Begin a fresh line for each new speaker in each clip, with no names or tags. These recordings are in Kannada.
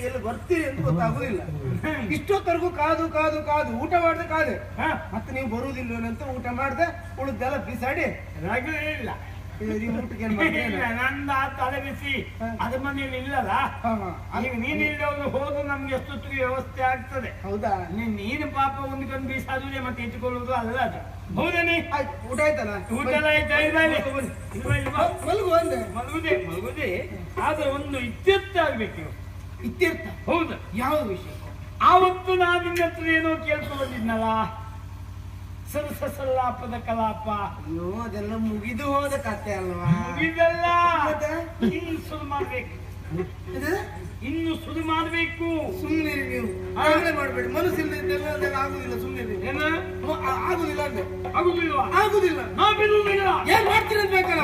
ಎಲ್ಲಿ ಬರ್ತೀರಿ ಅಂತ ಗೊತ್ತಾಗುದಿಲ್ಲ. ಇಷ್ಟೊತ್ತರೆಗೂ ಕಾದು ಕಾದು ಕಾದು ಊಟ ಮಾಡ್ದೆ ಕಾದೆ, ಮತ್ತೆ ನೀವು ಬರುವುದಿಲ್ಲ ಅಂತ ಊಟ ಮಾಡ್ದೆ, ಉಳಿದೆಲ್ಲ ಬಿಸಾಡಿ
ಇಲ್ಲ
ಊಟಕ್ಕೆ
ನಂದ ತಲೆ ಬಿಸಿ ಅದ ಮನೇಲಿ ಇಲ್ಲಲ್ಲ. ಈಗ ನೀನ್ ಇಲ್ಲದವ್ರು ಹೋದ್ರು ನಮ್ಗೆ ಎಷ್ಟೊತ್ತಿಗೆ ವ್ಯವಸ್ಥೆ ಆಗ್ತದೆ.
ಹೌದಾ?
ನೀನು ಪಾಪ ಒಂದ್ಕೊಂಡು ಬೀಸಾದುದೇ ಮತ್ತೆ ಇಟ್ಟುಕೊಳ್ಳುವುದು ಅಲ್ಲ ಅದು. ಹೌದೇನೆ?
ಊಟ ಆಯ್ತಲ್ಲ?
ಊಟ ಎಲ್ಲ ಆಯ್ತು. ಮಲಗುದೇ ಆದ್ರೆ ಒಂದು ಇತ್ಯರ್ಥ ಆಗ್ಬೇಕು.
ಇತ್ಯರ್ಥ?
ಹೌದು.
ಯಾವ ವಿಷಯ?
ಆವತ್ತು ನಾನು ನಿನ್ನ ಹತ್ರ ಏನೋ ಕೇಳ್ಕೊಂಡು ಬಂದಿದ್ನಲ್ಲ, ಸರಸಲ್ಲಾಪದ ಕಲಾಪ.
ಅಯ್ಯೋ, ಅದೆಲ್ಲ ಮುಗಿದು ಹೋದ ಕತೆ ಅಲ್ವಾ?
ಮುಗಿದಲ್ಲ, ಇನ್ನು ಶುರು ಮಾಡ್ಬೇಕು. ಇನ್ನು ಶುರು ಮಾಡ್ಬೇಕು.
ಸುಮ್ಮನೆ ನೀವು ಆಗಲೇ ಮಾಡ್ಬೇಡಿ. ಮನಸ್ಸಿಲ್ಲ ಆಗುದಿಲ್ಲ. ಸುಮ್ಮನೆ
ಏನ
ಆಗುದಿಲ್ಲ ಅಂದ್ರೆ
ಆಗುದಿಲ್ವಾ?
ಆಗುದಿಲ್ಲ.
ನಾ ಬಿಡುವುದಿಲ್ಲ.
ಏನ್ ಮಾಡ್ತೀರ ಬೇಕಲ್ಲ?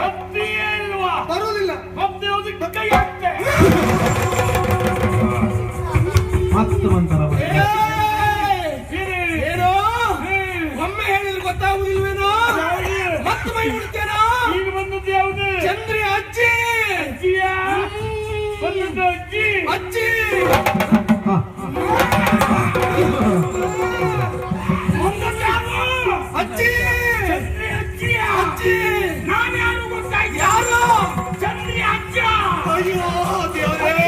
ಇಲ್ವಾ?
ಬರುವುದಿಲ್ಲ.
ಮತ್ತೆ ಹೋದಕ್ಕೆ ಕೈ ಹಾಕ್ತೆ.
ಏನೋ ಒಮ್ಮೆ ಹೇಳಿದ್ರೆ ಗೊತ್ತಾಗುದಿಲ್ವೇನೋ? ಮತ್ತೆ ಮೈ ಬಿಡ್ತೇನೋ?
ಈಗ ಬಂದದ್ದು ಯಾವುದು?
ಚಂದ್ರಿ ಅಜ್ಜಿ.
ಅಜ್ಜಿಯ ಬಂದದ್ದು ಅಜ್ಜಿ.
ಅಜ್ಜಿ ಅಜ್ಜಿ.
ಚಂದ್ರಿ ಅಜ್ಜಿಯ
ಅಜ್ಜಿ.
ನಾನು ಯಾರು ಗೊತ್ತಾಯ್ತು?
ಯಾರು?
ಚಂದ್ರಿ ಅಜ್ಜ.
ಅಯ್ಯೋ ದೇವರೇ,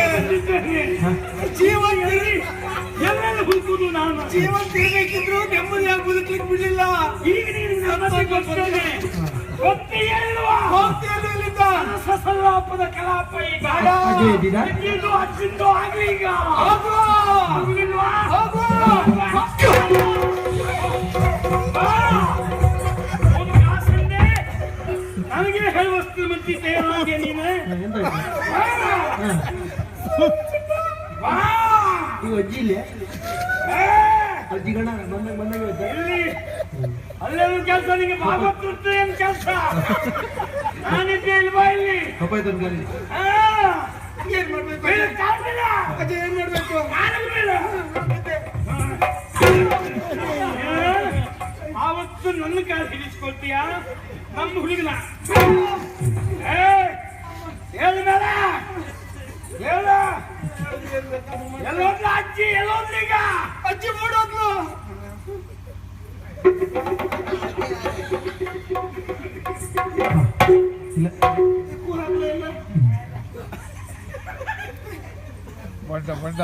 ಜೀವನ
ಎಲ್ಲೆಲ್ಲ ಹುಡುಕುದು ನಾನು.
ಜೀವನ ತಿರ್ಬೇಕಿದ್ರು ನೆಮ್ಮದಿಯಾಗಿ ಬದುಕಲಿಕ್ಕೆ ಬಿಡ್ಲಿಲ್ಲ.
ಈಗ ನೀನು ಗೊತ್ತೇನೆ ಗೊತ್ತಿ ಹೇಳುವಾ? ಸಸಲಾಪದ ಕಲಾಪ ಈಗ ಅಜ್ಜಿಂದು ಅಜ್ಜಿಂದು ಆಗ್ಲಿ. ಈಗ ಆಗುದಿಲ್ವಾ? ನನಗೆ ಹೇಳುವಷ್ಟು ಮಂತಿ ತಯಾರಾಗೆ ನೀನು.
ಅಜ್ಜಿ ಇಲ್ಲ? ಅಜ್ಜಿಗಣ ಬಂದಾಗ
ಎಲ್ಲಿ ಅಲ್ಲೇನು ಕೆಲಸ? ನಿಮಗೆ ಭಾಗವತ ಏನ್ ಕೆಲಸ? ನಾನಿದ್ದೆ ಇಲ್ವಾ ಇಲ್ಲಿ?
ಏನ್ ಮಾಡ್ಬೇಕು ಅಜ್ಜಿ? ಏನ್ ಮಾಡ್ಬೇಕು?
ಆವತ್ತು ನನ್ನ ಕಾಲು ಹಿಡಿಸ್ಕೊಳ್ತೀಯ ನಮ್ಮ ಹುಡುಗನ? ಹೇಳ ಬೇಡ, ಹೇಳ. ಎಲ್ಲೋದ್ಲ ಅಜ್ಜಿ? ಎಲ್ಲೋದ್ಲ ಈಗ?
ಅಜ್ಜಿ ಓಡೋದ್ಲು.
ಬಂಡ